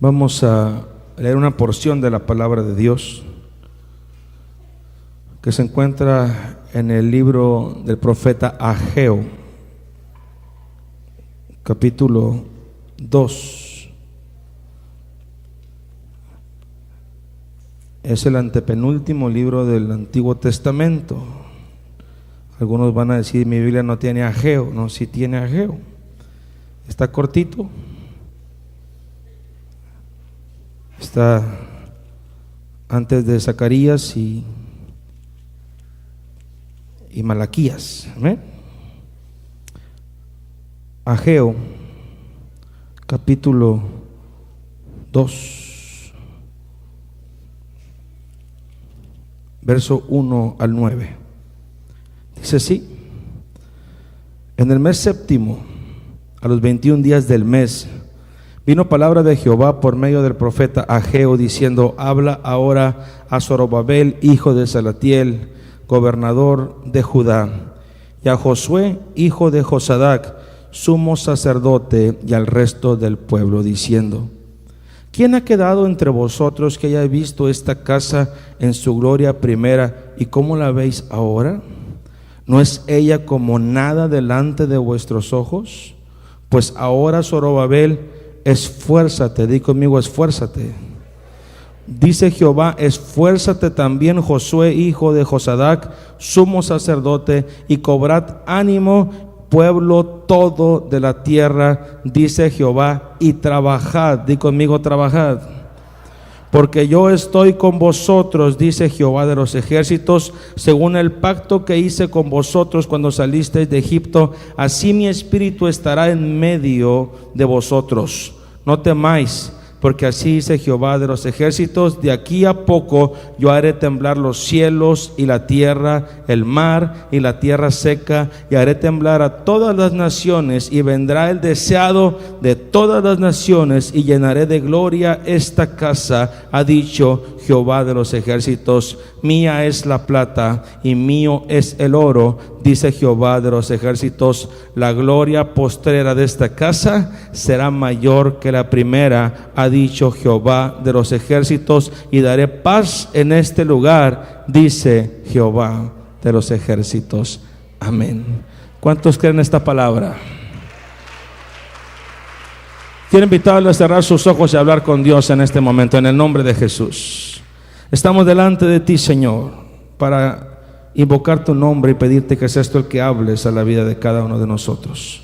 Vamos a leer una porción de la palabra de Dios que se encuentra en el libro del profeta Ageo, capítulo 2. Es el antepenúltimo libro del Antiguo Testamento. Algunos van a decir: mi Biblia no tiene Ageo. No, sí tiene Ageo. Está cortito. Está antes de Zacarías y Malaquías. ¿Amén? Ageo, capítulo 2, verso 1 al 9. Dice así: en el mes séptimo, a los 21 días del mes, vino palabra de Jehová por medio del profeta Ageo, diciendo: habla ahora a Zorobabel, hijo de Salatiel, gobernador de Judá, y a Josué, hijo de Josadac, sumo sacerdote, y al resto del pueblo, diciendo: ¿quién ha quedado entre vosotros que haya visto esta casa en su gloria primera, y cómo la veis ahora? ¿No es ella como nada delante de vuestros ojos? Pues ahora, Zorobabel, esfuérzate. Di conmigo: esfuérzate. Dice Jehová: esfuérzate también, Josué, hijo de Josadac, sumo sacerdote, y cobrad ánimo, pueblo todo de la tierra, dice Jehová, y trabajad. Di conmigo: trabajad. Porque yo estoy con vosotros, dice Jehová de los ejércitos, según el pacto que hice con vosotros cuando salisteis de Egipto, así mi espíritu estará en medio de vosotros. No temáis, porque así dice Jehová de los ejércitos: de aquí a poco yo haré temblar los cielos y la tierra, el mar y la tierra seca, y haré temblar a todas las naciones, y vendrá el deseado de todas las naciones, y llenaré de gloria esta casa, ha dicho Jehová de los ejércitos. Mía es la plata y mío es el oro, dice Jehová de los ejércitos. La gloria postrera de esta casa será mayor que la primera, ha dicho Jehová de los ejércitos, y daré paz en este lugar, dice Jehová de los ejércitos. Amén. ¿Cuántos creen esta palabra? Quiero invitarle a cerrar sus ojos y hablar con Dios en este momento, en el nombre de Jesús. Estamos delante de ti, Señor, para invocar tu nombre y pedirte que seas tú el que hables a la vida de cada uno de nosotros.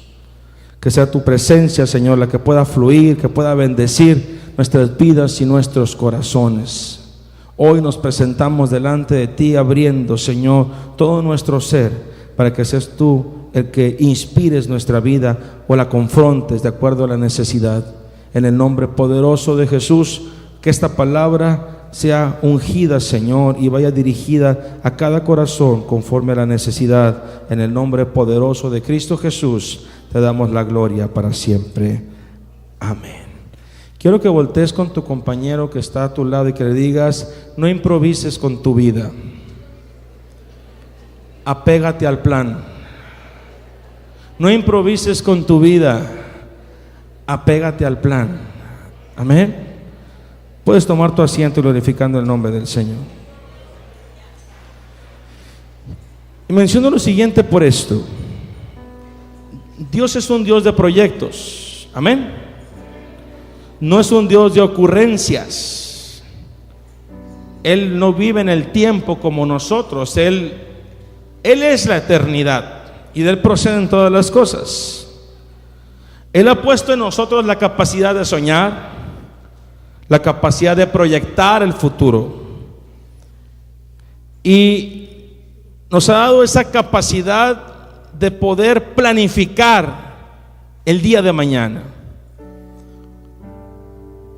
Que sea tu presencia, Señor, la que pueda fluir, que pueda bendecir nuestras vidas y nuestros corazones. Hoy nos presentamos delante de ti, abriendo, Señor, todo nuestro ser, para que seas tú el que inspires nuestra vida o la confrontes de acuerdo a la necesidad. En el nombre poderoso de Jesús, que esta palabra sea ungida, Señor, y vaya dirigida a cada corazón conforme a la necesidad. En el nombre poderoso de Cristo Jesús te damos la gloria para siempre. Amén. Quiero que voltees con tu compañero que está a tu lado y que le digas: no improvises con tu vida, apégate al plan. No improvises con tu vida, apégate al plan. Amén. Puedes tomar tu asiento glorificando el nombre del Señor. Y menciono lo siguiente por esto: Dios es un Dios de proyectos. Amén. No es un Dios de ocurrencias. Él no vive en el tiempo como nosotros. Él es la eternidad, y de Él proceden todas las cosas. Él ha puesto en nosotros la capacidad de soñar, la capacidad de proyectar el futuro, y nos ha dado esa capacidad de poder planificar el día de mañana.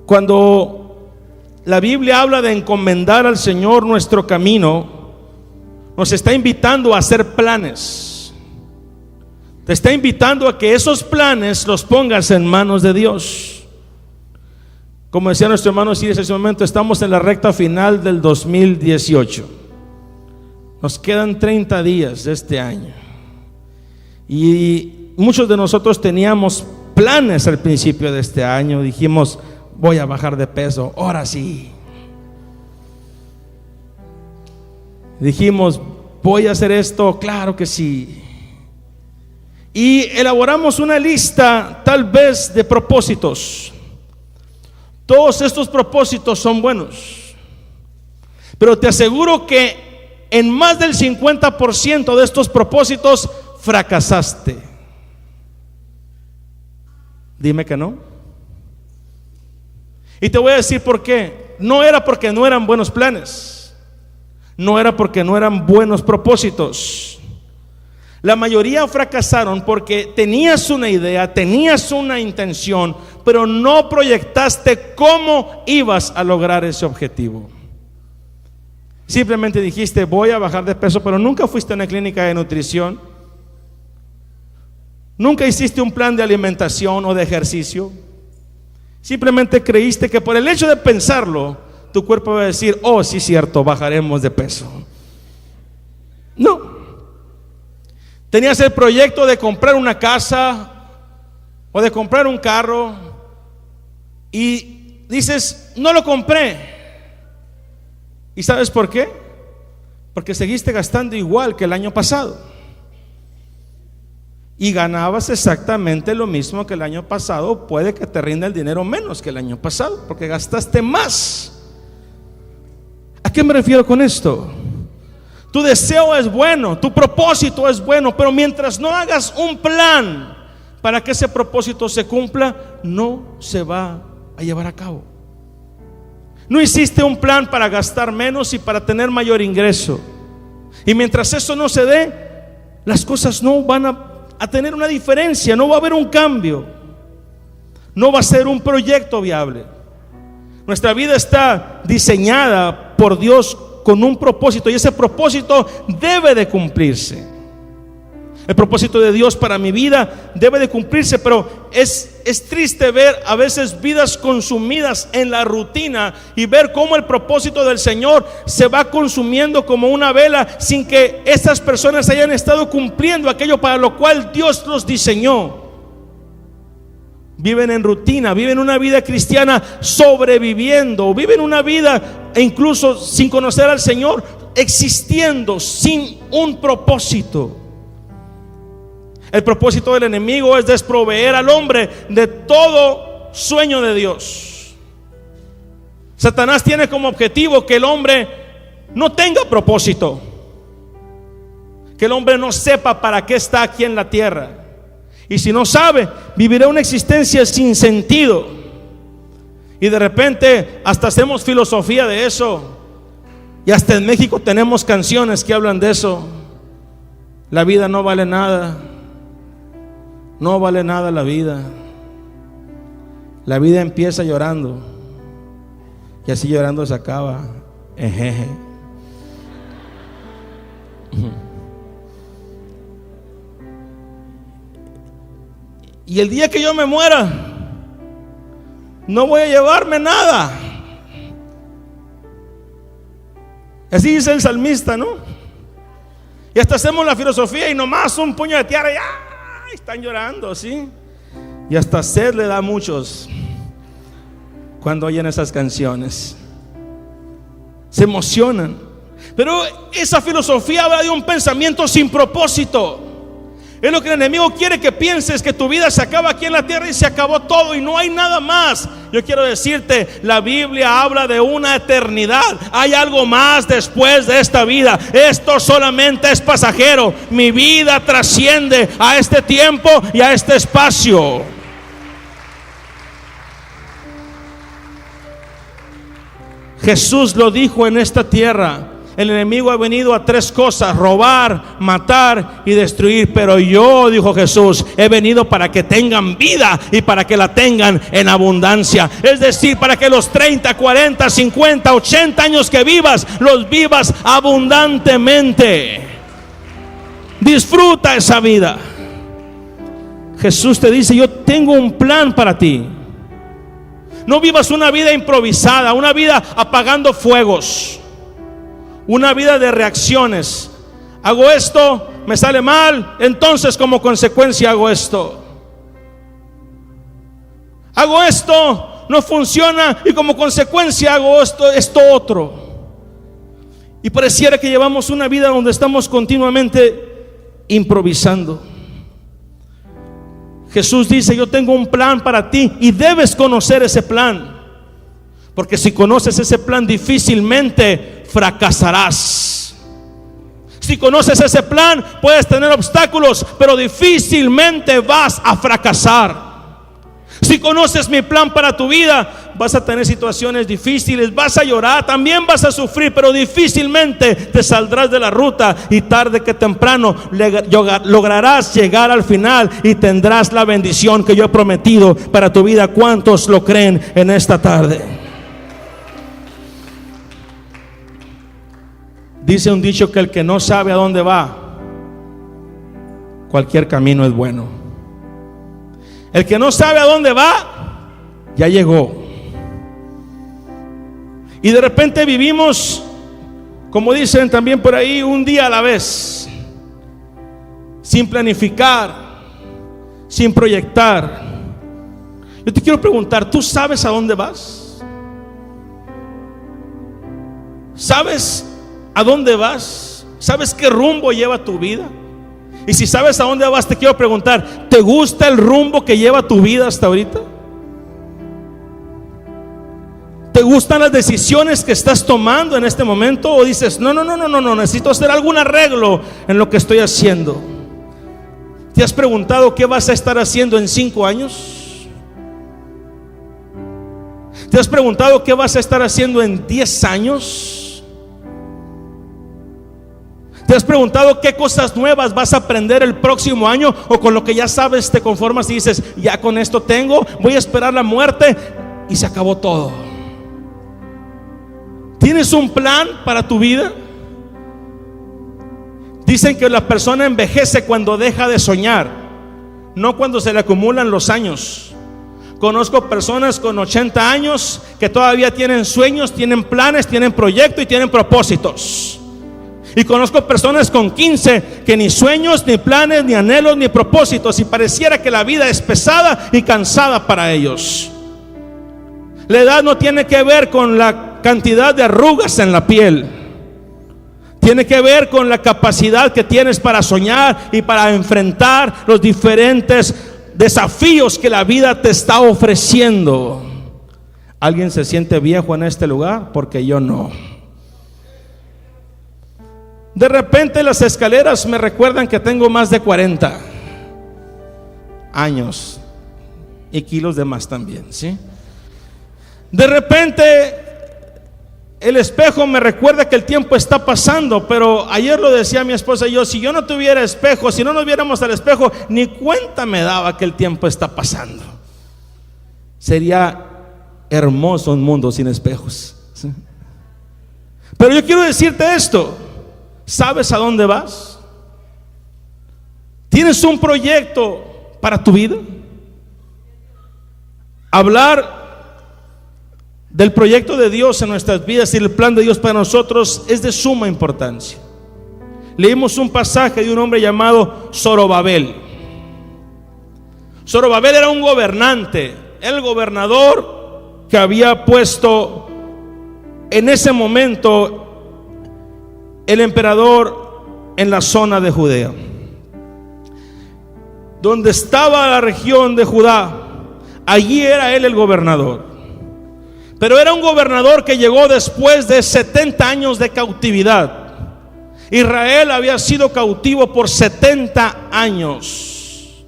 Cuando la Biblia habla de encomendar al Señor nuestro camino, nos está invitando a hacer planes. Te está invitando a que esos planes los pongas en manos de Dios. Como decía nuestro hermano Siris en ese momento, estamos en la recta final del 2018. Nos quedan 30 días de este año. Y muchos de nosotros teníamos planes al principio de este año. Dijimos: voy a bajar de peso, ahora sí. Dijimos, voy a hacer esto, claro que sí. Y elaboramos una lista tal vez de propósitos. Todos estos propósitos son buenos, pero te aseguro que en más del 50% de estos propósitos fracasaste. Dime que no. Y te voy a decir por qué. No era porque no eran buenos planes, no era porque no eran buenos propósitos. La mayoría fracasaron porque tenías una idea, tenías una intención, pero no proyectaste cómo ibas a lograr ese objetivo. Simplemente dijiste, voy a bajar de peso, pero nunca fuiste a una clínica de nutrición. Nunca hiciste un plan de alimentación o de ejercicio. Simplemente creíste que por el hecho de pensarlo, tu cuerpo va a decir, oh, sí, cierto, bajaremos de peso. No. Tenías el proyecto de comprar una casa o de comprar un carro y dices, no lo compré. ¿Y sabes por qué? Porque seguiste gastando igual que el año pasado y ganabas exactamente lo mismo que el año pasado. Puede que te rinda el dinero menos que el año pasado porque gastaste más. ¿A qué me refiero con esto? Tu deseo es bueno, tu propósito es bueno, pero mientras no hagas un plan para que ese propósito se cumpla, no se va a llevar a cabo. No hiciste un plan para gastar menos y para tener mayor ingreso. Y mientras eso no se dé, las cosas no van a tener una diferencia, no va a haber un cambio, no va a ser un proyecto viable. Nuestra vida está diseñada por Dios con un propósito y ese propósito debe de cumplirse. El propósito de Dios para mi vida debe de cumplirse, pero es triste ver a veces vidas consumidas en la rutina y ver cómo el propósito del Señor se va consumiendo como una vela sin que estas personas hayan estado cumpliendo aquello para lo cual Dios los diseñó. Viven en rutina, viven una vida cristiana sobreviviendo, viven una vida e incluso sin conocer al Señor, existiendo sin un propósito. El propósito del enemigo es desproveer al hombre de todo sueño de Dios. Satanás tiene como objetivo que el hombre no tenga propósito, que el hombre no sepa para qué está aquí en la tierra. Y si no sabe, vivirá una existencia sin sentido. Y de repente hasta hacemos filosofía de eso. Y hasta en México tenemos canciones que hablan de eso. La vida no vale nada. No vale nada la vida. La vida empieza llorando y así llorando se acaba. Ejeje. Y el día que yo me muera, no voy a llevarme nada. Así dice el salmista, ¿no? Y hasta hacemos la filosofía y nomás un puño de tierra y ¡ay! Están llorando, ¿sí? Y hasta sed le da a muchos cuando oyen esas canciones. Se emocionan. Pero esa filosofía habla de un pensamiento sin propósito. Es lo que el enemigo quiere que pienses, que tu vida se acaba aquí en la tierra y se acabó todo y no hay nada más. Yo quiero decirte, la Biblia habla de una eternidad. Hay algo más después de esta vida. Esto solamente es pasajero. Mi vida trasciende a este tiempo y a este espacio. Jesús lo dijo en esta tierra. El enemigo ha venido a tres cosas: robar, matar y destruir. Pero yo, dijo Jesús, he venido para que tengan vida y para que la tengan en abundancia. Es decir, para que los 30, 40, 50, 80 años que vivas, los vivas abundantemente. Disfruta esa vida. Jesús te dice, yo tengo un plan para ti. No vivas una vida improvisada, una vida apagando fuegos, una vida de reacciones. Hago esto, me sale mal, entonces como consecuencia hago esto. Hago esto, no funciona y como consecuencia hago esto otro. Y pareciera que llevamos una vida donde estamos continuamente improvisando. Jesús dice: yo tengo un plan para ti y debes conocer ese plan, porque si conoces ese plan difícilmente fracasarás. Si conoces ese plan puedes tener obstáculos, pero difícilmente vas a fracasar. Si conoces mi plan para tu vida, vas a tener situaciones difíciles, vas a llorar, también vas a sufrir, pero difícilmente te saldrás de la ruta y tarde que temprano lograrás llegar al final y tendrás la bendición que yo he prometido para tu vida. ¿Cuántos lo creen en esta tarde? Dice un dicho que el que no sabe a dónde va, cualquier camino es bueno. El que no sabe a dónde va, ya llegó. Y de repente vivimos, como dicen también por ahí, un día a la vez, sin planificar, sin proyectar. Yo te quiero preguntar, ¿tú sabes a dónde vas? ¿Sabes a dónde vas? ¿Sabes qué rumbo lleva tu vida? Y si sabes a dónde vas, te quiero preguntar, ¿te gusta el rumbo que lleva tu vida hasta ahorita? ¿Te gustan las decisiones que estás tomando en este momento? ¿O dices, no, necesito hacer algún arreglo en lo que estoy haciendo? ¿Te has preguntado qué vas a estar haciendo en 5 años? ¿Te has preguntado qué vas a estar haciendo en 10 años? ¿Te has preguntado qué cosas nuevas vas a aprender el próximo año? ¿O con lo que ya sabes te conformas y dices, ya con esto tengo, voy a esperar la muerte y se acabó todo? ¿Tienes un plan para tu vida? Dicen que la persona envejece cuando deja de soñar, no cuando se le acumulan los años. Conozco personas con 80 años que todavía tienen sueños, tienen planes, tienen proyectos y tienen propósitos. Y conozco personas con 15 que ni sueños, ni planes, ni anhelos, ni propósitos, y pareciera que la vida es pesada y cansada para ellos. La edad no tiene que ver con la cantidad de arrugas en la piel. Tiene que ver con la capacidad que tienes para soñar y para enfrentar los diferentes desafíos que la vida te está ofreciendo. ¿Alguien se siente viejo en este lugar? Porque yo no. De repente las escaleras me recuerdan que tengo más de 40 años y kilos de más también, ¿sí? De repente el espejo me recuerda que el tiempo está pasando, pero ayer lo decía mi esposa y yo, si yo no tuviera espejo, si no nos viéramos al espejo, ni cuenta me daba que el tiempo está pasando. Sería hermoso un mundo sin espejos, ¿sí? Pero yo quiero decirte esto: ¿sabes a dónde vas? ¿Tienes un proyecto para tu vida? Hablar del proyecto de Dios en nuestras vidas y el plan de Dios para nosotros es de suma importancia. Leímos un pasaje de un hombre llamado Zorobabel. Zorobabel era un gobernante, el gobernador que había puesto en ese momento el emperador en la zona de Judea, donde estaba la región de Judá. Allí era él el gobernador. Pero era un gobernador que llegó después de 70 años de cautividad. Israel había sido cautivo por 70 años.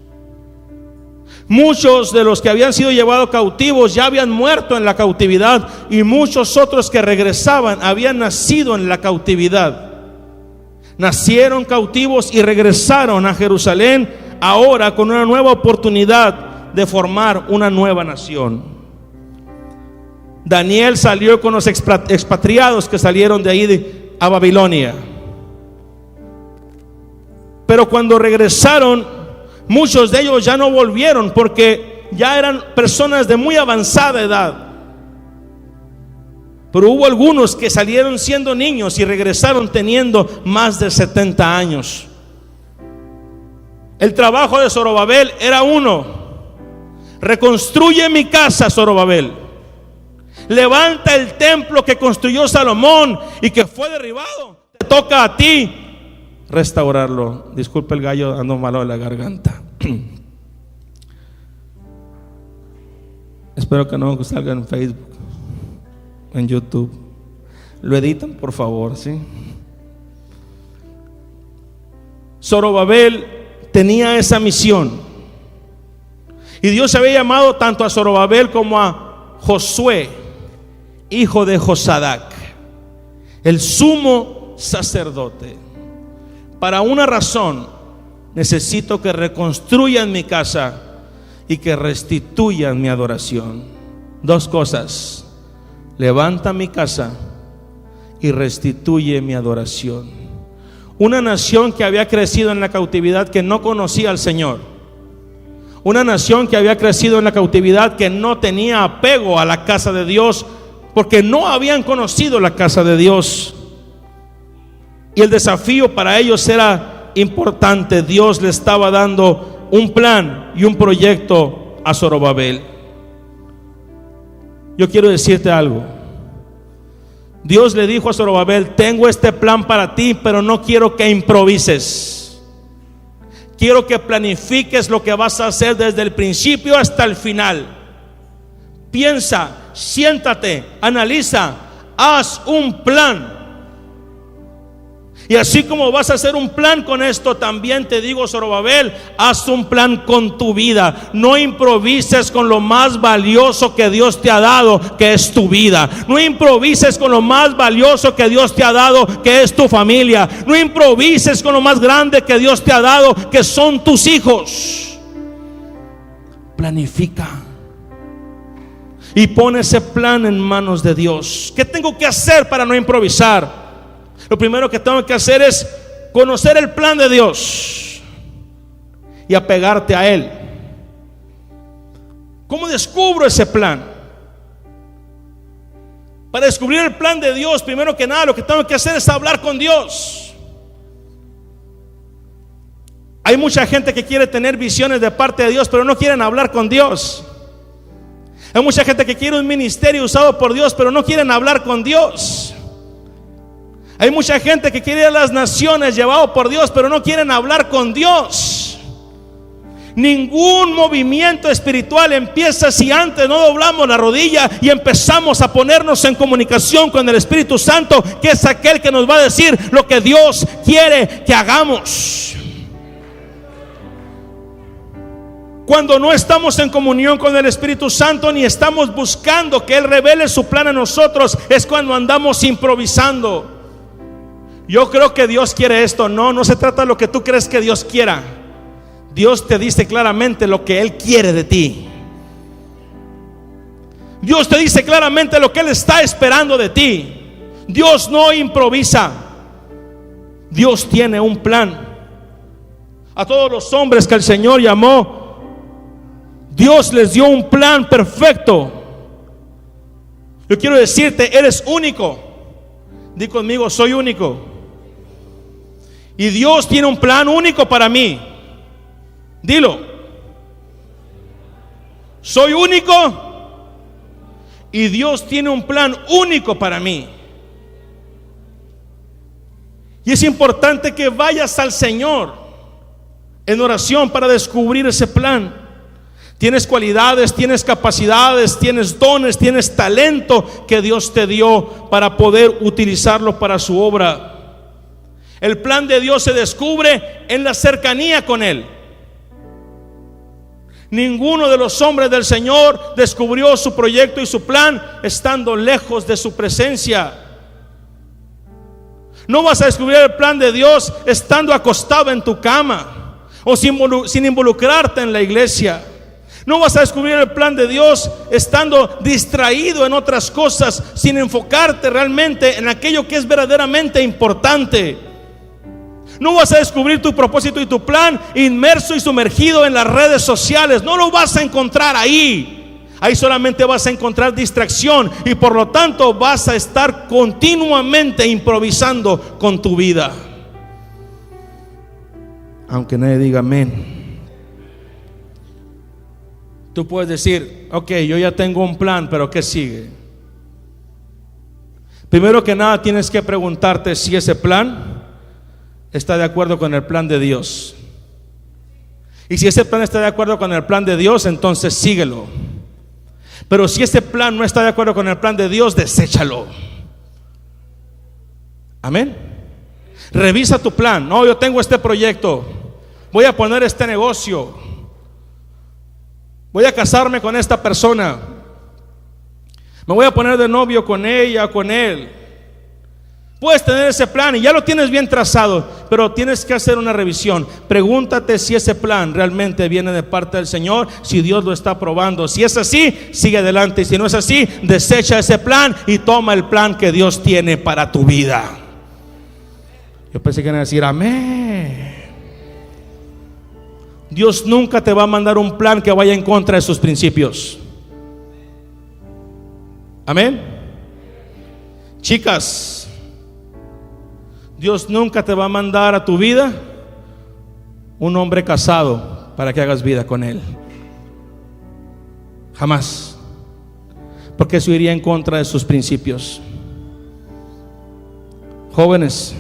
Muchos de los que habían sido llevados cautivos ya habían muerto en la cautividad, y muchos otros que regresaban habían nacido en la cautividad. Nacieron cautivos y regresaron a Jerusalén ahora con una nueva oportunidad de formar una nueva nación. Daniel salió con los expatriados que salieron de ahí a Babilonia. Pero cuando regresaron, muchos de ellos ya no volvieron porque ya eran personas de muy avanzada edad. Pero hubo algunos que salieron siendo niños y regresaron teniendo más de 70 años. El trabajo de Zorobabel era uno: reconstruye mi casa, Zorobabel. Levanta el templo que construyó Salomón y que fue derribado. Te toca a ti restaurarlo. Disculpe el gallo, ando malo de la garganta. Espero que no salga en Facebook, en YouTube. Lo editan, por favor, ¿sí? Zorobabel tenía esa misión. Y Dios había llamado tanto a Zorobabel como a Josué, hijo de Josadac, el sumo sacerdote. Para una razón: necesito que reconstruyan mi casa y que restituyan mi adoración. Dos cosas: levanta mi casa y restituye mi adoración. Una nación que había crecido en la cautividad, que no conocía al Señor. Una nación que había crecido en la cautividad, que no tenía apego a la casa de Dios, porque no habían conocido la casa de Dios. Y el desafío para ellos era importante. Dios le estaba dando un plan y un proyecto a Zorobabel. Yo quiero decirte algo. Dios le dijo a Zorobabel: tengo este plan para ti, pero no quiero que improvises. Quiero que planifiques lo que vas a hacer desde el principio hasta el final. Piensa, siéntate, analiza, haz un plan. Y así como vas a hacer un plan con esto, también te digo, Zorobabel, haz un plan con tu vida. No improvises con lo más valioso que Dios te ha dado, que es tu vida. No improvises con lo más valioso que Dios te ha dado, que es tu familia. No improvises con lo más grande que Dios te ha dado, que son tus hijos. Planifica y pon ese plan en manos de Dios. ¿Qué tengo que hacer para no improvisar? Lo primero que tengo que hacer es conocer el plan de Dios y apegarte a Él. ¿Cómo descubro ese plan? Para descubrir el plan de Dios, primero que nada, lo que tengo que hacer es hablar con Dios. Hay mucha gente que quiere tener visiones de parte de Dios, pero no quieren hablar con Dios. Hay mucha gente que quiere un ministerio usado por Dios, pero no quieren hablar con Dios. Hay mucha gente que quiere ir a las naciones llevado por Dios, pero no quieren hablar con Dios. Ningún movimiento espiritual empieza si antes no doblamos la rodilla y empezamos a ponernos en comunicación con el Espíritu Santo, que es aquel que nos va a decir lo que Dios quiere que hagamos. Cuando no estamos en comunión con el Espíritu Santo, ni estamos buscando que Él revele su plan a nosotros, es cuando andamos improvisando. Yo creo que Dios quiere esto. No se trata de lo que tú crees que Dios quiera. Dios te dice claramente lo que Él quiere de ti. Dios te dice claramente lo que Él está esperando de ti. Dios no improvisa. Dios tiene un plan. A todos los hombres que el Señor llamó, Dios les dio un plan perfecto. Yo quiero decirte, eres único. Di conmigo: soy único. Y Dios tiene un plan único para mí. Dilo: soy único y Dios tiene un plan único para mí. Y es importante que vayas al Señor en oración para descubrir ese plan. Tienes cualidades, tienes capacidades, tienes dones, tienes talento que Dios te dio para poder utilizarlo para su obra. El plan de Dios se descubre en la cercanía con Él. Ninguno de los hombres del Señor descubrió su proyecto y su plan estando lejos de su presencia. No vas a descubrir el plan de Dios estando acostado en tu cama o sin involucrarte en la iglesia. No vas a descubrir el plan de Dios estando distraído en otras cosas, sin enfocarte realmente en aquello que es verdaderamente importante. No vas a descubrir tu propósito y tu plan inmerso y sumergido en las redes sociales. No lo vas a encontrar ahí. Ahí solamente vas a encontrar distracción y por lo tanto vas a estar continuamente improvisando con tu vida. Aunque nadie diga amén. Tú puedes decir: ok, yo ya tengo un plan, pero ¿qué sigue? Primero que nada tienes que preguntarte si ese plan está de acuerdo con el plan de Dios. Y si ese plan está de acuerdo con el plan de Dios, entonces síguelo. Pero si ese plan no está de acuerdo con el plan de Dios, deséchalo. Amén. Revisa tu plan. No, yo tengo este proyecto, voy a poner este negocio, voy a casarme con esta persona, me voy a poner de novio con ella, con él. Puedes tener ese plan y ya lo tienes bien trazado, pero tienes que hacer una revisión. Pregúntate si ese plan realmente viene de parte del Señor, si Dios lo está aprobando. Si es así, sigue adelante, y si no es así, desecha ese plan y toma el plan que Dios tiene para tu vida. Yo pensé que iban a decir amén. Dios nunca te va a mandar un plan que vaya en contra de sus principios. Amén. Chicas, Dios nunca te va a mandar a tu vida un hombre casado para que hagas vida con él. Jamás. Porque eso iría en contra de sus principios. Jóvenes,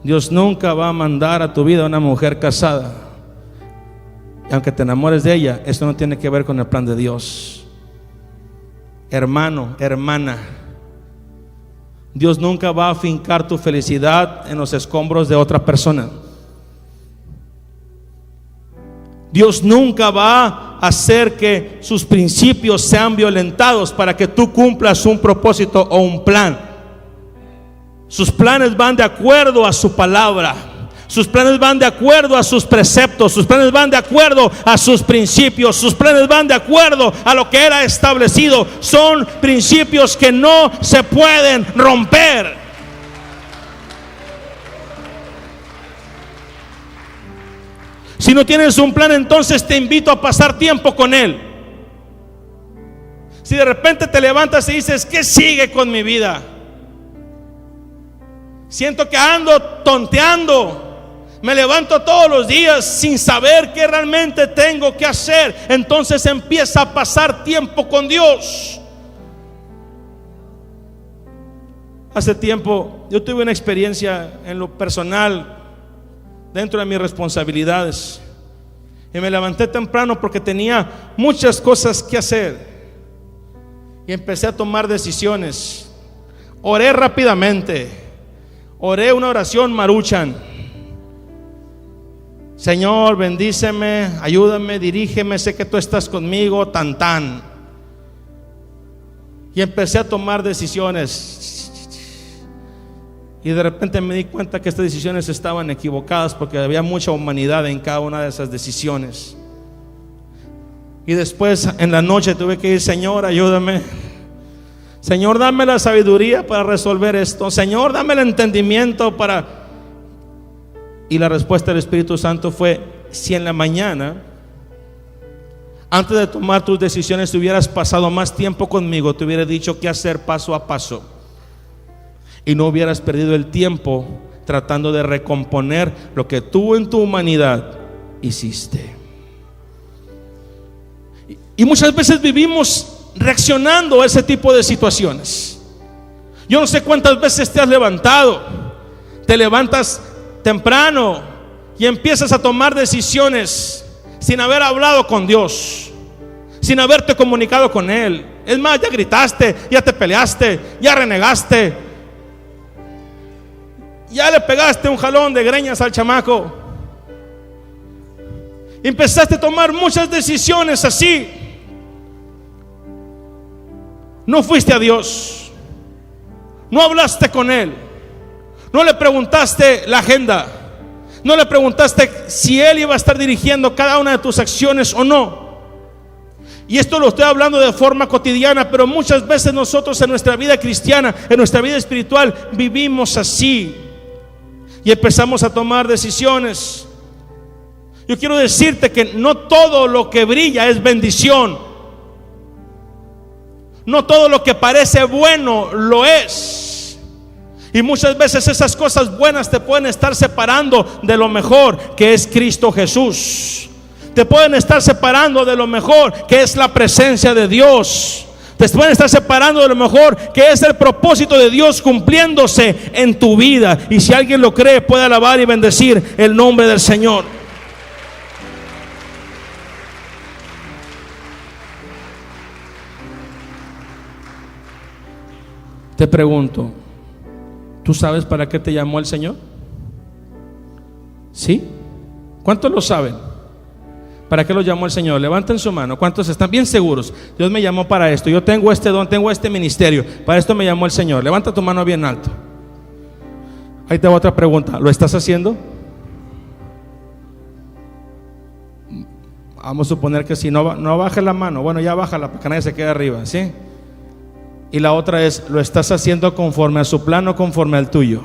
Dios nunca va a mandar a tu vida una mujer casada. Y aunque te enamores de ella, eso no tiene que ver con el plan de Dios. Hermano, hermana, Dios nunca va a afincar tu felicidad en los escombros de otra persona. Dios nunca va a hacer que sus principios sean violentados para que tú cumplas un propósito o un plan. Sus planes van de acuerdo a su palabra. Sus planes van de acuerdo a sus preceptos. Sus planes van de acuerdo a sus principios. Sus planes van de acuerdo a lo que Él ha establecido. Son principios que no se pueden romper. Si no tienes un plan, entonces te invito a pasar tiempo con Él. Si de repente te levantas y dices, ¿qué sigue con mi vida? Siento que ando tonteando. Me levanto todos los días sin saber qué realmente tengo que hacer. Entonces empieza a pasar tiempo con Dios. Hace tiempo yo tuve una experiencia en lo personal, dentro de mis responsabilidades, y me levanté temprano porque tenía muchas cosas que hacer. Y empecé a tomar decisiones. Oré rápidamente. Oré una oración maruchan. Señor, bendíceme, ayúdame, dirígeme, sé que tú estás conmigo, tan tan. Y empecé a tomar decisiones. Y de repente me di cuenta que estas decisiones estaban equivocadas, porque había mucha humanidad en cada una de esas decisiones. Y después en la noche tuve que ir, Señor, ayúdame. Señor, dame la sabiduría para resolver esto. Señor, dame el entendimiento para... Y la respuesta del Espíritu Santo fue: si en la mañana, antes de tomar tus decisiones, te hubieras pasado más tiempo conmigo, te hubiera dicho qué hacer paso a paso, y no hubieras perdido el tiempo tratando de recomponer lo que tú en tu humanidad hiciste. Y muchas veces vivimos reaccionando a ese tipo de situaciones. Yo no sé cuántas veces te has levantado, te levantas temprano y empiezas a tomar decisiones sin haber hablado con Dios, sin haberte comunicado con Él. Es más, ya gritaste, ya te peleaste, ya renegaste, ya le pegaste un jalón de greñas al chamaco. Empezaste a tomar muchas decisiones así. No fuiste a Dios, no hablaste con Él, no le preguntaste la agenda, no le preguntaste si Él iba a estar dirigiendo cada una de tus acciones o no. Y esto lo estoy hablando de forma cotidiana, pero muchas veces nosotros en nuestra vida cristiana, en nuestra vida espiritual, vivimos así y empezamos a tomar decisiones. Yo quiero decirte que no todo lo que brilla es bendición. No todo lo que parece bueno lo es. Y muchas veces esas cosas buenas te pueden estar separando de lo mejor, que es Cristo Jesús. Te pueden estar separando de lo mejor, que es la presencia de Dios. Te pueden estar separando de lo mejor que es el propósito de Dios cumpliéndose en tu vida. Y si alguien lo cree, puede alabar y bendecir el nombre del Señor. Te pregunto, ¿tú sabes para qué te llamó el Señor? ¿Sí? ¿Cuántos lo saben? ¿Para qué lo llamó el Señor? Levanten su mano. ¿Cuántos están bien seguros? Dios me llamó para esto. Yo tengo este don, tengo este ministerio. Para esto me llamó el Señor. Levanta tu mano bien alto. Ahí te hago otra pregunta. ¿Lo estás haciendo? Vamos a suponer que si no bajes la mano. Bueno, ya bájala para que nadie se quede arriba, ¿sí? Y la otra es, ¿lo estás haciendo conforme a su plan o conforme al tuyo?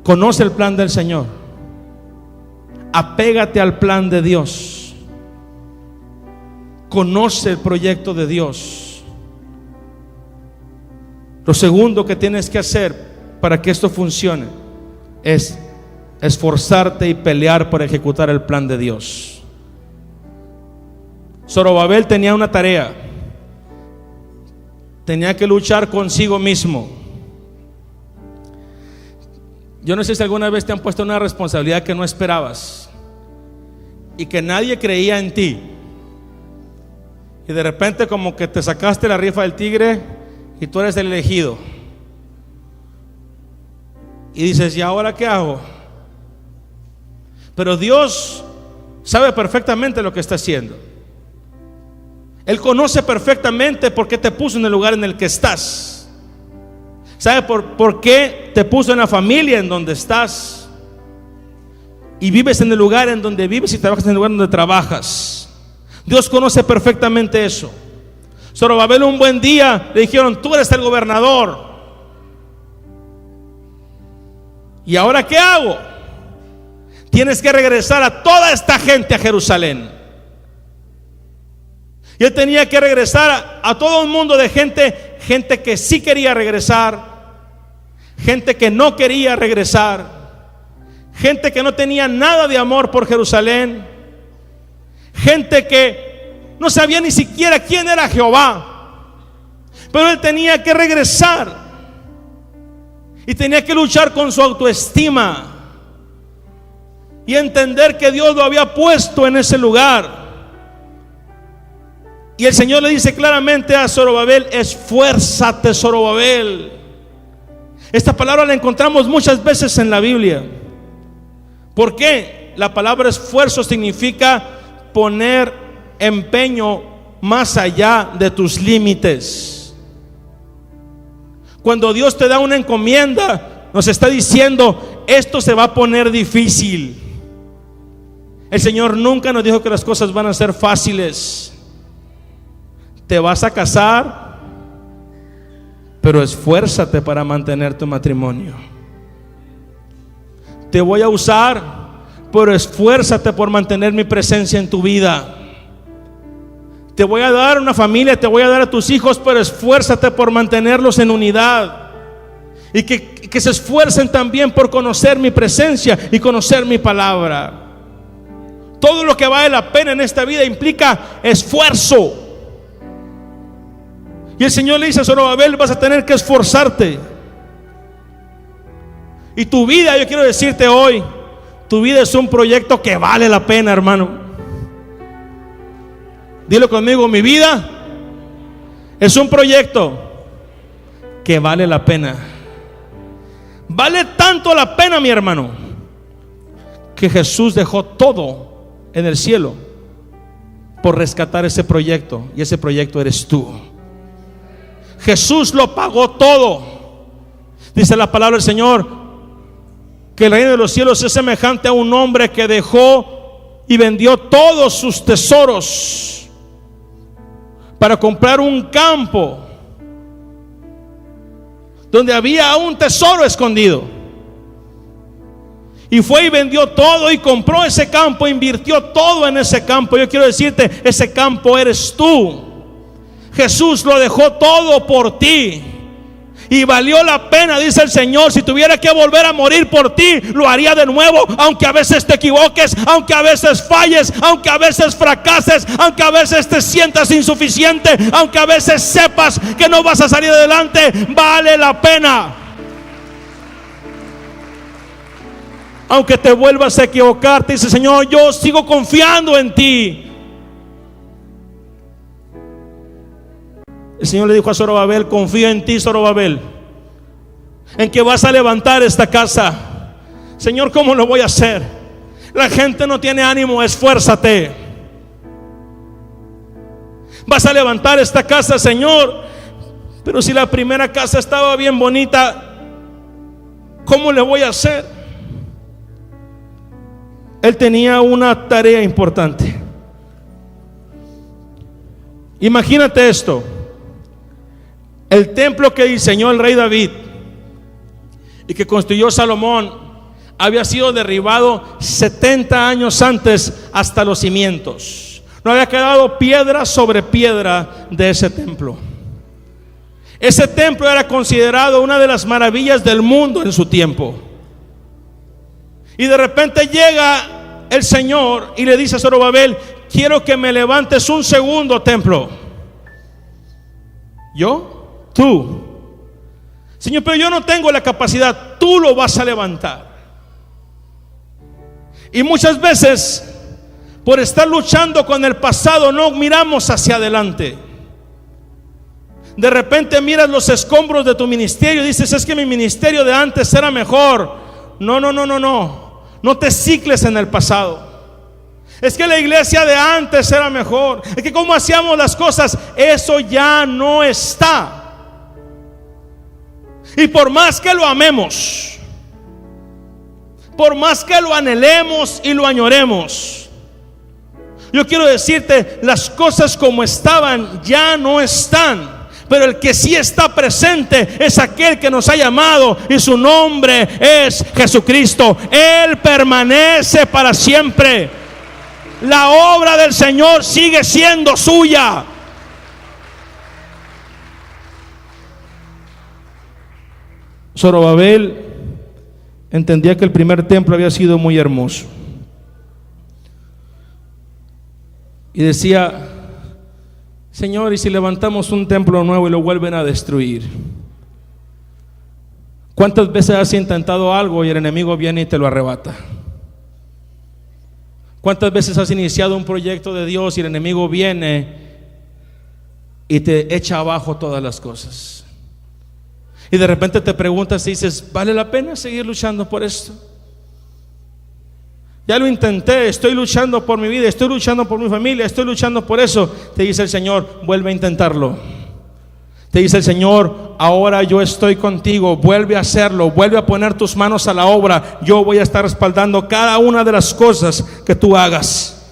Conoce el plan del Señor. Apégate al plan de Dios. Conoce el proyecto de Dios. Lo segundo que tienes que hacer para que esto funcione es esforzarte y pelear por ejecutar el plan de Dios. Zorobabel tenía una tarea. Tenía que luchar consigo mismo. Yo no sé si alguna vez te han puesto una responsabilidad que no esperabas y que nadie creía en ti, y de repente como que te sacaste la rifa del tigre y tú eres el elegido, y dices, ¿y ahora qué hago? Pero Dios sabe perfectamente lo que está haciendo. Él conoce perfectamente por qué te puso en el lugar en el que estás. ¿Sabe por qué te puso en la familia en donde estás? Y vives en el lugar en donde vives y trabajas en el lugar donde trabajas. Dios conoce perfectamente eso. Zorobabel, un buen día le dijeron, tú eres el gobernador. ¿Y ahora qué hago? Tienes que regresar a toda esta gente a Jerusalén. Y él tenía que regresar a todo un mundo de gente que sí quería regresar, gente que no quería regresar, gente que no tenía nada de amor por Jerusalén, gente que no sabía ni siquiera quién era Jehová. Pero él tenía que regresar y tenía que luchar con su autoestima y entender que Dios lo había puesto en ese lugar. Y el Señor le dice claramente a Zorobabel, esfuérzate, Zorobabel. Esta palabra la encontramos muchas veces en la Biblia. ¿Por qué? La palabra esfuerzo significa poner empeño más allá de tus límites. Cuando Dios te da una encomienda, nos está diciendo, esto se va a poner difícil. El Señor nunca nos dijo que las cosas van a ser fáciles. Te vas a casar, pero esfuérzate para mantener tu matrimonio. Te voy a usar, pero esfuérzate por mantener mi presencia en tu vida. Te voy a dar una familia, te voy a dar a tus hijos, pero esfuérzate por mantenerlos en unidad. Y que se esfuercen también por conocer mi presencia y conocer mi palabra. Todo lo que vale la pena en esta vida implica esfuerzo. Y el Señor le dice a Zorobabel, vas a tener que esforzarte. Y tu vida, yo quiero decirte hoy, tu vida es un proyecto que vale la pena, hermano. Dilo conmigo, mi vida es un proyecto que vale la pena. Vale tanto la pena, mi hermano, que Jesús dejó todo en el cielo por rescatar ese proyecto. Y ese proyecto eres tú. Jesús lo pagó todo. Dice la palabra del Señor que el reino de los cielos es semejante a un hombre que dejó y vendió todos sus tesoros para comprar un campo donde había un tesoro escondido. Y fue y vendió todo y compró ese campo, invirtió todo en ese campo. Yo quiero decirte, ese campo eres tú. Jesús lo dejó todo por ti. Y valió la pena, dice el Señor. Si tuviera que volver a morir por ti, lo haría de nuevo. Aunque a veces te equivoques, aunque a veces falles, aunque a veces fracases, aunque a veces te sientas insuficiente, aunque a veces sepas que no vas a salir adelante, vale la pena. Aunque te vuelvas a equivocar, te dice: Señor, yo sigo confiando en ti. El Señor le dijo a Zorobabel: confío en ti, Zorobabel, en que vas a levantar esta casa. Señor, ¿cómo lo voy a hacer? La gente no tiene ánimo, esfuérzate. Vas a levantar esta casa, Señor. Pero si la primera casa estaba bien bonita, ¿cómo le voy a hacer? Él tenía una tarea importante. Imagínate esto: el templo que diseñó el rey David y que construyó Salomón había sido derribado 70 años antes hasta los cimientos. No había quedado piedra sobre piedra de ese templo. Ese templo era considerado una de las maravillas del mundo en su tiempo. Y de repente llega el Señor y le dice a Zorobabel: quiero que me levantes un segundo templo. ¿Yo? Tú. Señor, pero yo no tengo la capacidad. Tú lo vas a levantar. Y muchas veces, por estar luchando con el pasado, no miramos hacia adelante. De repente miras los escombros de tu ministerio y dices: es que mi ministerio de antes era mejor. No te cicles en el pasado. Es que la iglesia de antes era mejor. Es que cómo hacíamos las cosas, eso ya no está. Y por más que lo amemos, por más que lo anhelemos y lo añoremos, yo quiero decirte, las cosas como estaban ya no están. Pero el que sí está presente es aquel que nos ha llamado, y su nombre es Jesucristo. Él permanece para siempre. La obra del Señor sigue siendo suya. Zorobabel entendía que el primer templo había sido muy hermoso y decía: Señor, ¿y si levantamos un templo nuevo y lo vuelven a destruir? ¿Cuántas veces has intentado algo y el enemigo viene y te lo arrebata? ¿Cuántas veces has iniciado un proyecto de Dios y el enemigo viene y te echa abajo todas las cosas? Y de repente te preguntas y dices: ¿vale la pena seguir luchando por esto? Ya lo intenté, estoy luchando por mi vida, estoy luchando por mi familia, estoy luchando por eso. Te dice el Señor: vuelve a intentarlo. Te dice el Señor: ahora yo estoy contigo, vuelve a hacerlo, vuelve a poner tus manos a la obra. Yo voy a estar respaldando cada una de las cosas que tú hagas.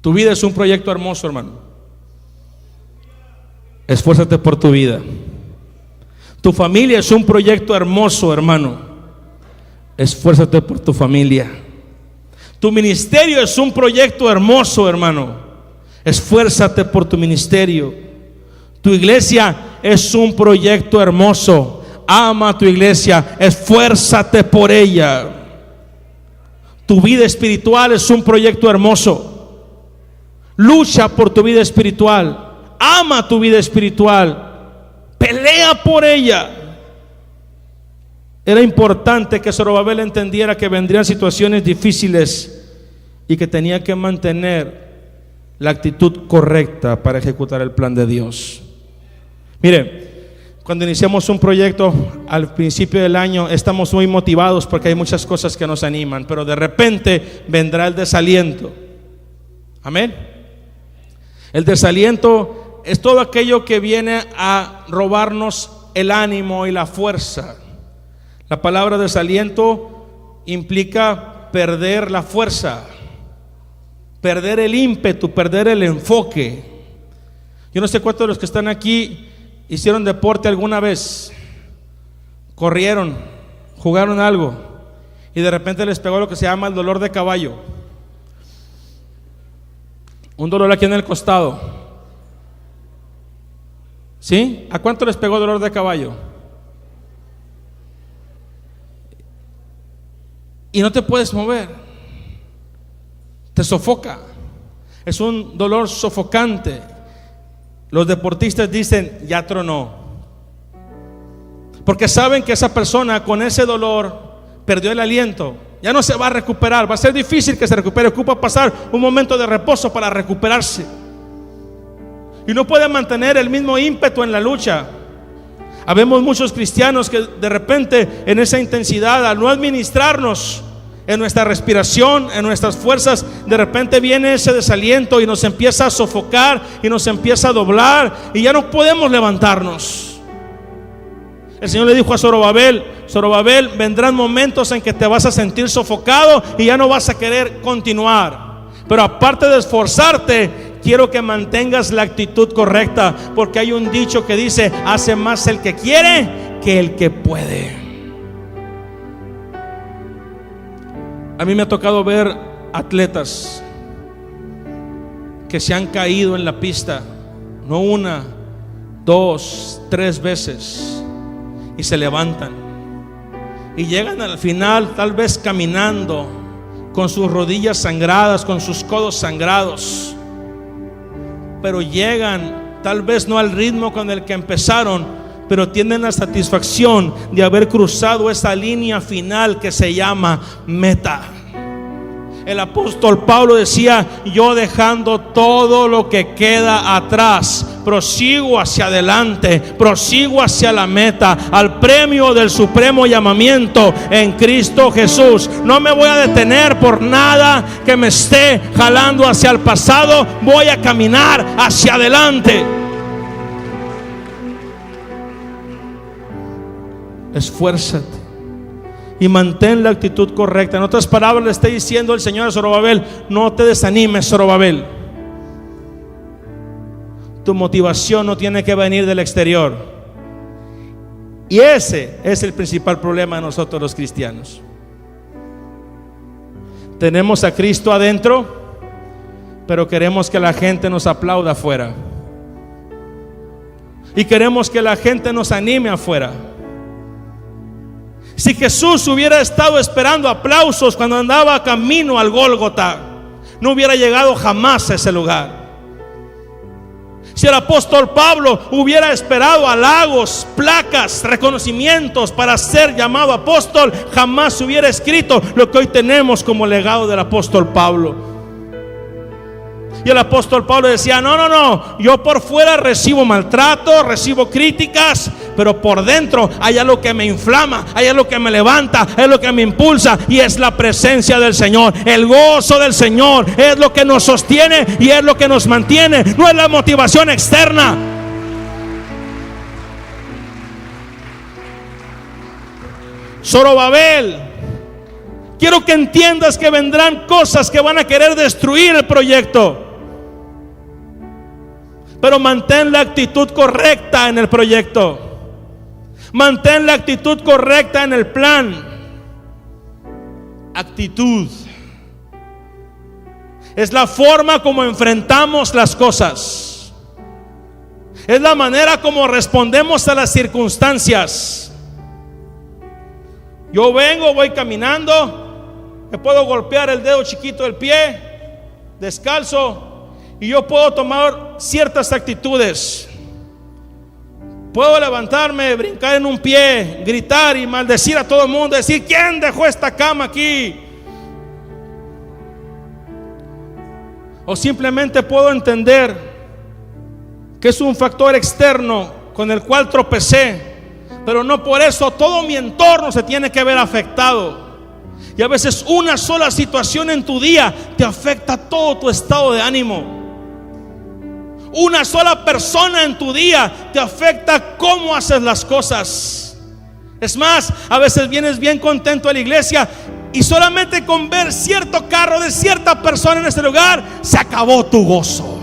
Tu vida es un proyecto hermoso, hermano. Esfuérzate por tu vida. Tu familia es un proyecto hermoso, hermano. Esfuérzate por tu familia. Tu ministerio es un proyecto hermoso, hermano. Esfuérzate por tu ministerio. Tu iglesia es un proyecto hermoso. Ama a tu iglesia, esfuérzate por ella. Tu vida espiritual es un proyecto hermoso. Lucha por tu vida espiritual. Ama tu vida espiritual. Pelea por ella. Era importante que Zorobabel entendiera que vendrían situaciones difíciles y que tenía que mantener la actitud correcta para ejecutar el plan de Dios. Mire, cuando iniciamos un proyecto al principio del año estamos muy motivados porque hay muchas cosas que nos animan, pero de repente vendrá el desaliento. Amén. El desaliento es todo aquello que viene a robarnos el ánimo y la fuerza. La palabra desaliento implica perder la fuerza, perder el ímpetu, perder el enfoque. Yo no sé cuántos de los que están aquí hicieron deporte alguna vez, corrieron, jugaron algo y de repente les pegó lo que se llama el dolor de caballo. Un dolor aquí en el costado. ¿Sí? ¿A cuánto les pegó dolor de caballo? Y no te puedes mover, te sofoca, es un dolor sofocante. Los deportistas dicen, ya tronó, porque saben que esa persona con ese dolor perdió el aliento, ya no se va a recuperar, va a ser difícil que se recupere, ocupa pasar un momento de reposo para recuperarse, y no puede mantener el mismo ímpetu en la lucha. Habemos muchos cristianos que de repente en esa intensidad, al no administrarnos en nuestra respiración, en nuestras fuerzas, de repente viene ese desaliento y nos empieza a sofocar y nos empieza a doblar y ya no podemos levantarnos. El Señor le dijo a Zorobabel: Zorobabel, vendrán momentos en que te vas a sentir sofocado y ya no vas a querer continuar, pero aparte de esforzarte, quiero que mantengas la actitud correcta, porque hay un dicho que dice: hace más el que quiere que el que puede. A mí me ha tocado ver atletas que se han caído en la pista, no una, dos, tres veces, y se levantan y llegan al final tal vez caminando con sus rodillas sangradas, con sus codos sangrados, pero llegan tal vez no al ritmo con el que empezaron, pero tienen la satisfacción de haber cruzado esa línea final que se llama meta. El apóstol Pablo decía: yo, dejando todo lo que queda atrás, prosigo hacia adelante, prosigo hacia la meta, al premio del supremo llamamiento en Cristo Jesús. No me voy a detener por nada que me esté jalando hacia el pasado, voy a caminar hacia adelante. Esfuérzate y mantén la actitud correcta. En otras palabras, le está diciendo el Señor a Zorobabel: no te desanimes, Zorobabel. Tu motivación no tiene que venir del exterior. Y ese es el principal problema de nosotros los cristianos. Tenemos a Cristo adentro, pero queremos que la gente nos aplauda afuera, y queremos que la gente nos anime afuera. Si Jesús hubiera estado esperando aplausos cuando andaba camino al Gólgota, no hubiera llegado jamás a ese lugar. Si el apóstol Pablo hubiera esperado halagos, placas, reconocimientos para ser llamado apóstol, jamás hubiera escrito lo que hoy tenemos como legado del apóstol Pablo. Y el apóstol Pablo decía: no, yo por fuera recibo maltrato, recibo críticas, pero por dentro hay algo que me inflama, hay algo que me levanta, es lo que me impulsa, y es la presencia del Señor. El gozo del Señor es lo que nos sostiene y es lo que nos mantiene, no es la motivación externa. Zorobabel, quiero que entiendas que vendrán cosas que van a querer destruir el proyecto, pero mantén la actitud correcta en el proyecto. Mantén la actitud correcta en el plan. Actitud es la forma como enfrentamos las cosas, es la manera como respondemos a las circunstancias. Yo vengo, voy caminando, me puedo golpear el dedo chiquito del pie, descalzo, y yo puedo tomar ciertas actitudes. Puedo levantarme, brincar en un pie, gritar y maldecir a todo el mundo, decir: ¿quién dejó esta cama aquí? O simplemente puedo entender que es un factor externo con el cual tropecé, pero no por eso todo mi entorno se tiene que ver afectado. Y a veces una sola situación en tu día te afecta todo tu estado de ánimo. Una sola persona en tu día te afecta cómo haces las cosas. Es más, a veces vienes bien contento a la iglesia y solamente con ver cierto carro de cierta persona en ese lugar, se acabó tu gozo.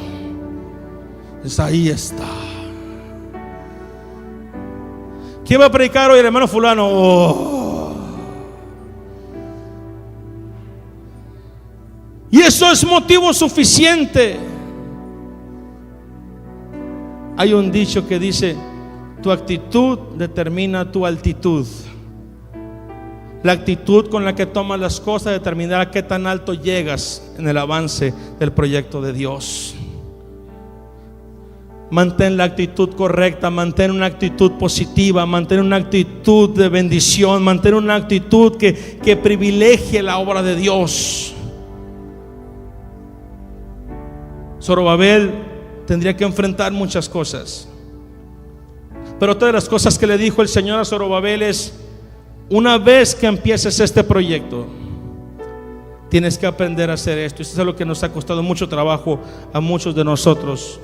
Pues ahí está. ¿Quién va a predicar hoy? El hermano fulano. Y eso es motivo suficiente Hay un dicho que dice: tu actitud determina tu altitud. La actitud con la que tomas las cosas determinará qué tan alto llegas en el avance del proyecto de Dios. Mantén la actitud correcta, mantén una actitud positiva, mantén una actitud de bendición, mantén una actitud que privilegie la obra de Dios. Zorobabel tendría que enfrentar muchas cosas, pero otra de las cosas que le dijo el Señor a Zorobabel es: una vez que empieces este proyecto, tienes que aprender a hacer esto. Esto es lo que nos ha costado mucho trabajo a muchos de nosotros,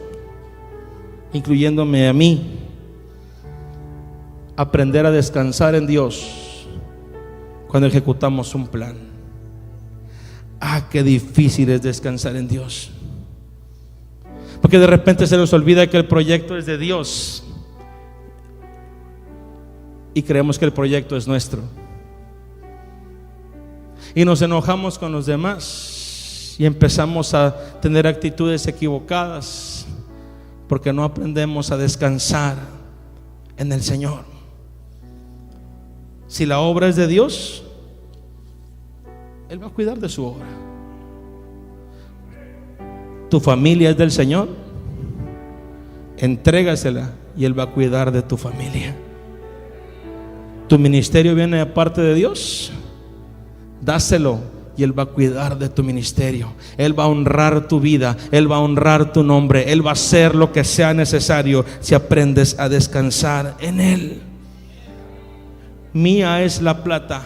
incluyéndome a mí. Aprender a descansar en Dios cuando ejecutamos un plan. Qué difícil es descansar en Dios, porque de repente se nos olvida que el proyecto es de Dios y creemos que el proyecto es nuestro, y nos enojamos con los demás y empezamos a tener actitudes equivocadas porque no aprendemos a descansar en el Señor. Si la obra es de Dios, Él va a cuidar de su obra. Tu familia es del Señor, entrégasela y Él va a cuidar de tu familia. Tu ministerio viene de parte de Dios, dáselo y Él va a cuidar de tu ministerio. Él va a honrar tu vida, Él va a honrar tu nombre, Él va a hacer lo que sea necesario si aprendes a descansar en Él. Mía es la plata,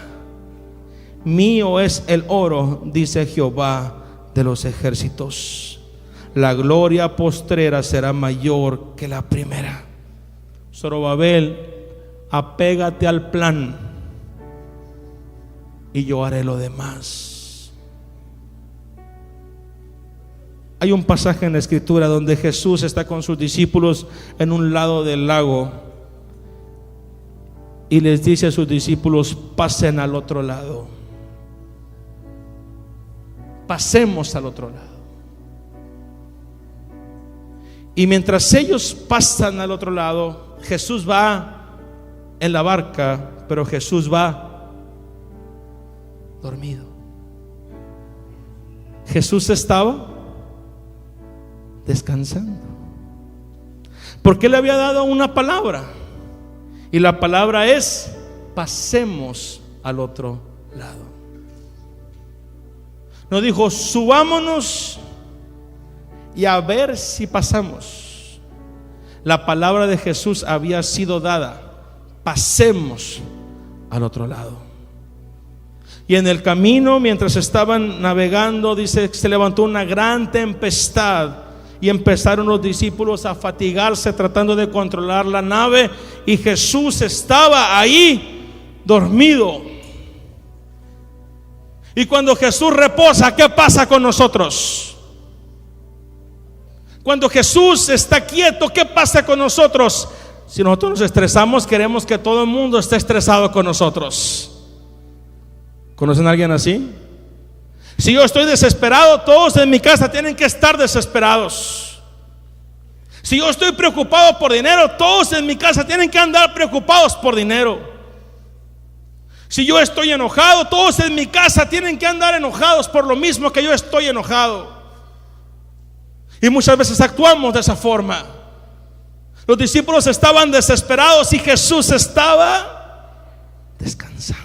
mío es el oro, dice Jehová de los ejércitos. La gloria postrera será mayor que la primera. Zorobabel, apégate al plan y yo haré lo demás. Hay un pasaje en la Escritura donde Jesús está con sus discípulos en un lado del lago y les dice a sus discípulos: pasen al otro lado. Pasemos al otro lado. Y mientras ellos pasan al otro lado, Jesús va en la barca, pero Jesús va dormido. Jesús estaba descansando, porque Él le había dado una palabra, y la palabra es: pasemos al otro lado. No dijo: subámonos y a ver si pasamos. La palabra de Jesús había sido dada: pasemos al otro lado. Y en el camino, mientras estaban navegando, dice que se levantó una gran tempestad y empezaron los discípulos a fatigarse tratando de controlar la nave, y Jesús estaba ahí dormido. Y cuando Jesús reposa, ¿qué pasa con nosotros? Cuando Jesús está quieto, ¿qué pasa con nosotros? Si nosotros nos estresamos, queremos que todo el mundo esté estresado con nosotros. ¿Conocen a alguien así? Si yo estoy desesperado, todos en mi casa tienen que estar desesperados. Si yo estoy preocupado por dinero, todos en mi casa tienen que andar preocupados por dinero. Si yo estoy enojado, todos en mi casa tienen que andar enojados por lo mismo que yo estoy enojado. Y muchas veces actuamos de esa forma. Los discípulos estaban desesperados y Jesús estaba descansando.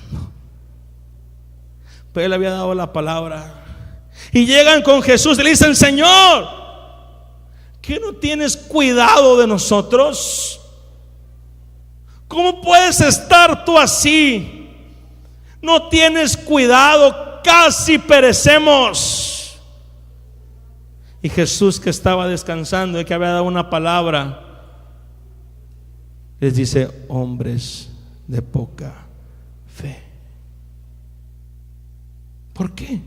Pero Él había dado la palabra. Y llegan con Jesús y le dicen: Señor, ¿qué no tienes cuidado de nosotros? ¿Cómo puedes estar tú así? No tienes cuidado, casi perecemos. Y Jesús, que estaba descansando y que había dado una palabra, les dice: hombres de poca fe. ¿Por qué?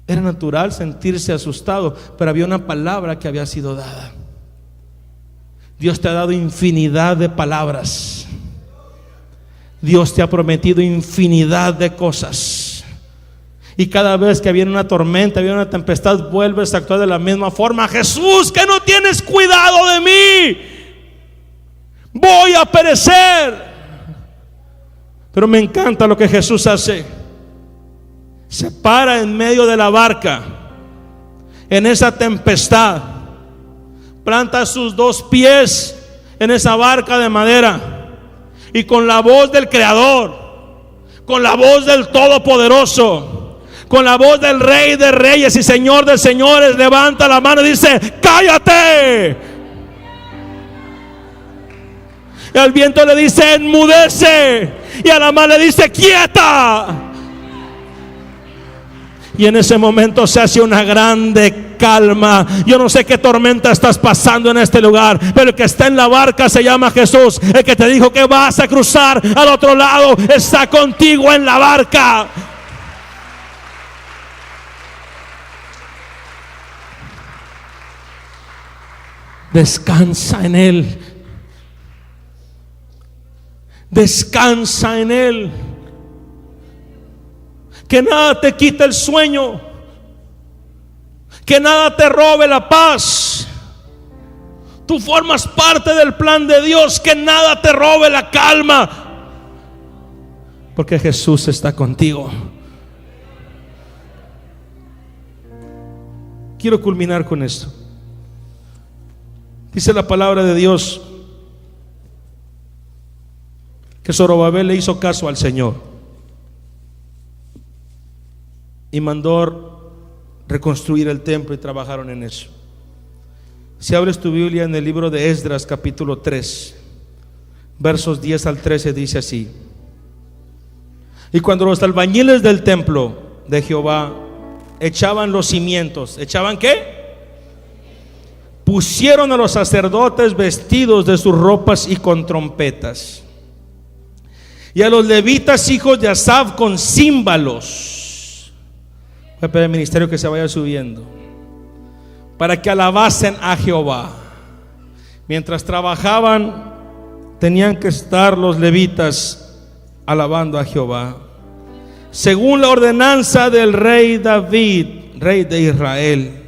Era natural sentirse asustado, pero había una palabra que había sido dada. Dios te ha dado infinidad de palabras. Dios te ha prometido infinidad de cosas. Y cada vez que viene una tormenta, viene una tempestad, vuelves a actuar de la misma forma. Jesús, que no tienes cuidado de mí, voy a perecer. Pero me encanta lo que Jesús hace. Se para en medio de la barca, en esa tempestad, planta sus dos pies en esa barca de madera, y con la voz del Creador, con la voz del Todopoderoso, con la voz del Rey de Reyes y Señor de Señores, levanta la mano y dice: cállate. Y al viento le dice: enmudece. Y a la mar le dice: quieta. Y en ese momento se hace una grande calma. Yo no sé qué tormenta estás pasando en este lugar, pero el que está en la barca se llama Jesús. El que te dijo que vas a cruzar al otro lado está contigo en la barca. Descansa en Él. Descansa en Él. Que nada te quite el sueño, que nada te robe la paz. Tú formas parte del plan de Dios. Que nada te robe la calma, porque Jesús está contigo. Quiero culminar con esto. Dice la palabra de Dios que Zorobabel le hizo caso al Señor y mandó reconstruir el templo, y trabajaron en eso. Si abres tu Biblia en el libro de Esdras, capítulo 3, versos 10 al 13, dice así: y cuando los albañiles del templo de Jehová echaban los cimientos, ¿echaban qué? Pusieron a los sacerdotes vestidos de sus ropas y con trompetas, y a los levitas hijos de Asaf con címbalos. Voy a pedir al ministerio que se vaya subiendo, para que alabasen a Jehová. Mientras trabajaban, tenían que estar los levitas alabando a Jehová, según la ordenanza del rey David, rey de Israel.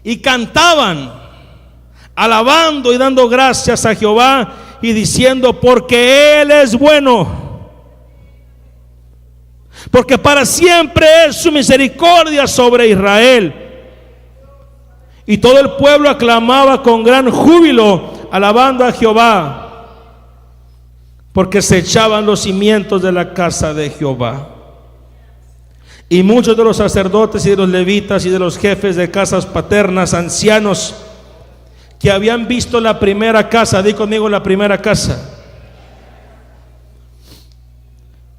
Y cantaban, alabando y dando gracias a Jehová, y diciendo: porque Él es bueno, porque para siempre es su misericordia sobre Israel. Y todo el pueblo aclamaba con gran júbilo, alabando a Jehová, porque se echaban los cimientos de la casa de Jehová. Y muchos de los sacerdotes y de los levitas y de los jefes de casas paternas, ancianos, que habían visto la primera casa, di conmigo, la primera casa,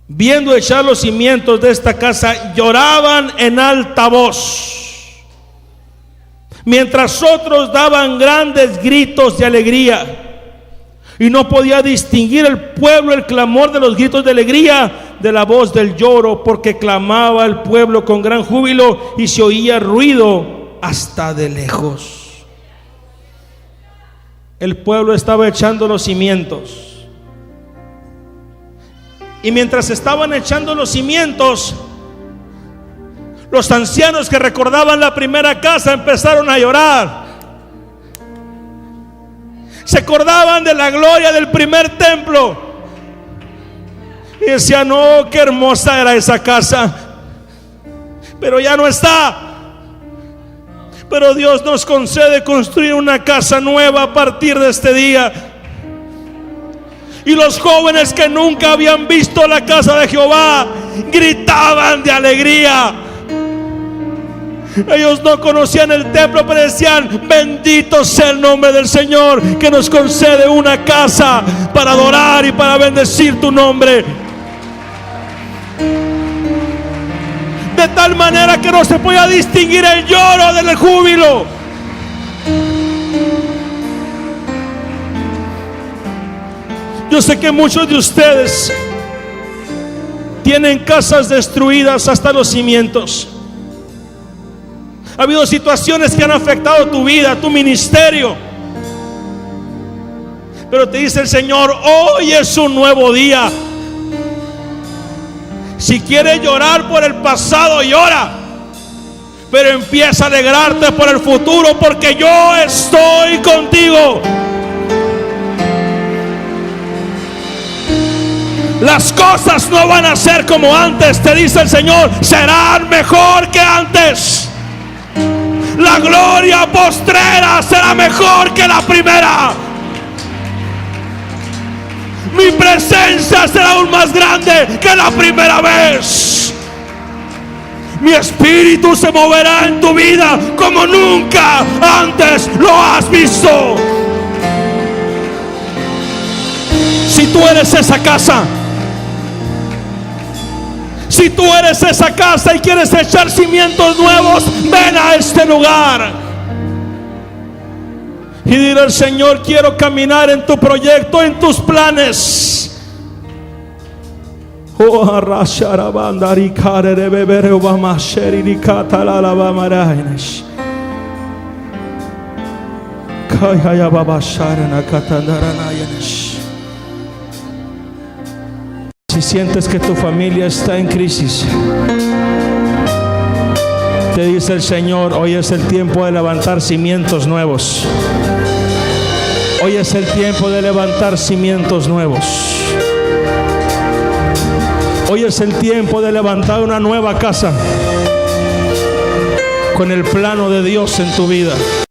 viendo echar los cimientos de esta casa, lloraban en alta voz, mientras otros daban grandes gritos de alegría. Y no podía distinguir el pueblo el clamor de los gritos de alegría de la voz del lloro, porque clamaba el pueblo con gran júbilo y se oía ruido hasta de lejos. El pueblo estaba echando los cimientos. Y mientras estaban echando los cimientos, los ancianos que recordaban la primera casa empezaron a llorar. Se acordaban de la gloria del primer templo y decían: no, qué hermosa era esa casa, pero ya no está. Pero Dios nos concede construir una casa nueva a partir de este día. Y los jóvenes que nunca habían visto la casa de Jehová gritaban de alegría. Ellos no conocían el templo, pero decían: bendito sea el nombre del Señor, que nos concede una casa para adorar y para bendecir tu nombre. De tal manera que no se podía distinguir el lloro del júbilo. Yo sé que muchos de ustedes tienen casas destruidas hasta los cimientos. Ha habido situaciones que han afectado tu vida, tu ministerio. Pero te dice el Señor: hoy es un nuevo día. Si quieres llorar por el pasado, llora, pero empieza a alegrarte por el futuro, porque yo estoy contigo. Las cosas no van a ser como antes, te dice el Señor, serán mejor que antes. La gloria postrera será mejor que la primera. Mi presencia será aún más grande que la primera vez. Mi espíritu se moverá en tu vida como nunca antes lo has visto. Si tú eres esa casa, si tú eres esa casa y quieres echar cimientos nuevos, ven a este lugar y dile al Señor: quiero caminar en tu proyecto, en tus planes. Si sientes que tu familia está en crisis, te dice el Señor: hoy es el tiempo de levantar cimientos nuevos. Hoy es el tiempo de levantar cimientos nuevos. Hoy es el tiempo de levantar una nueva casa con el plano de Dios en tu vida.